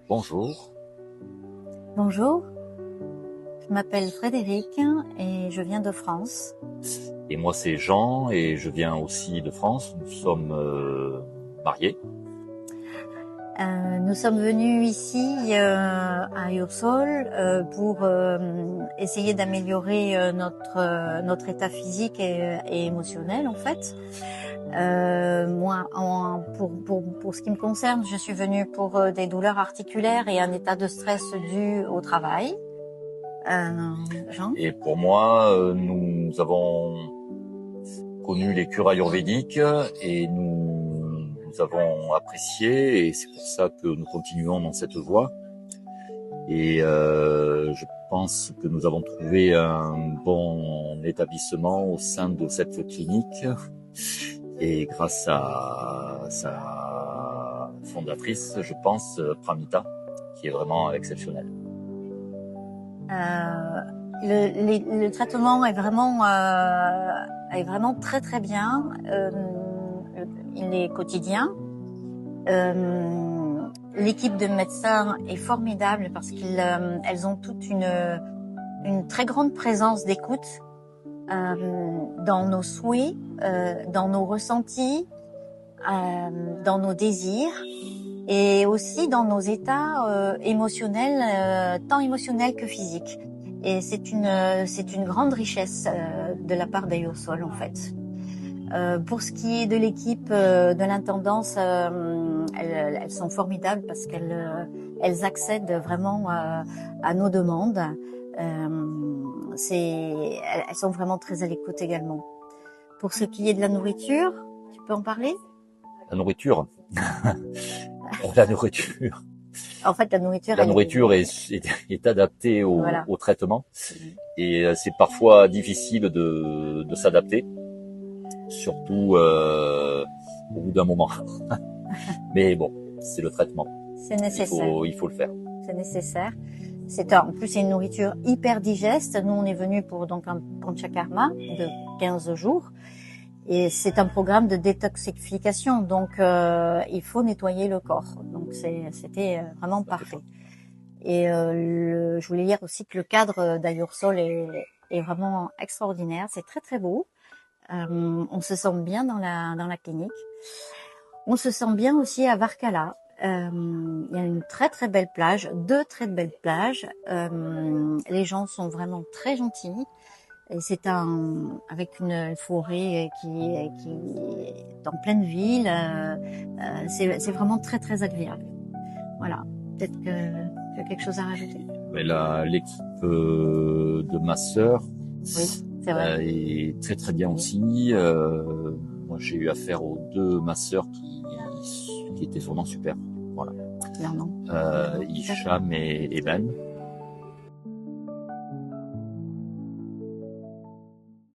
Bonjour, Bonjour, je m'appelle Frédéric et je viens de France. et moi c'est Jean et je viens aussi de France. Nous sommes mariés. Nous sommes venus ici à Ursol pour essayer d'améliorer notre état physique et émotionnel en fait. Moi, pour ce qui me concerne, je suis venue pour des douleurs articulaires et un état de stress dû au travail. Jean? Et pour moi, nous avons connu les cures ayurvédiques et nous avons apprécié et c'est pour ça que nous continuons dans cette voie. Et je pense que nous avons trouvé un bon établissement au sein de cette clinique. Et grâce à sa fondatrice, je pense, Pramita, qui est vraiment exceptionnelle. Le traitement est vraiment très très bien. Il est quotidien. L'équipe de médecins est formidable parce qu'elles ont toute une très grande présence d'écoute dans nos souhaits, dans nos ressentis, dans nos désirs et aussi dans nos états émotionnels, tant émotionnels que physiques. Et c'est une grande richesse de la part d'Ayursol en fait. Pour ce qui est de l'équipe de l'intendance, elles sont formidables parce qu'elles accèdent vraiment à nos demandes. Elles sont vraiment très à l'écoute également. Pour ce qui est de la nourriture, tu peux en parler? La nourriture. La nourriture. En fait, la nourriture. La nourriture est adaptée Voilà. au traitement. Et c'est parfois difficile de s'adapter. Surtout au bout d'un moment. Mais bon, c'est le traitement. C'est nécessaire. Il faut le faire. C'est nécessaire. En plus, c'est une nourriture hyper digeste. Nous, on est venu pour donc un panchakarma de 15 jours. Et c'est un programme de détoxification. Donc, il faut nettoyer le corps. Donc, c'était vraiment parfait. Et je voulais dire aussi que le cadre d'Ayursol est vraiment extraordinaire. C'est très, très beau. On se sent bien dans la clinique. On se sent bien aussi à Varkala. Il y a une très très belle plage, 2 très belles plages. Les gens sont vraiment très gentils. Et c'est avec une forêt qui est en pleine ville. C'est vraiment très très agréable. Voilà. Peut-être que tu as quelque chose à rajouter. Mais l'équipe de ma sœur. Oui. C'est vrai. Et très très bien aussi. Moi j'ai eu affaire aux 2 masseurs qui étaient vraiment super. Voilà. Clairement. Hicham et Ben.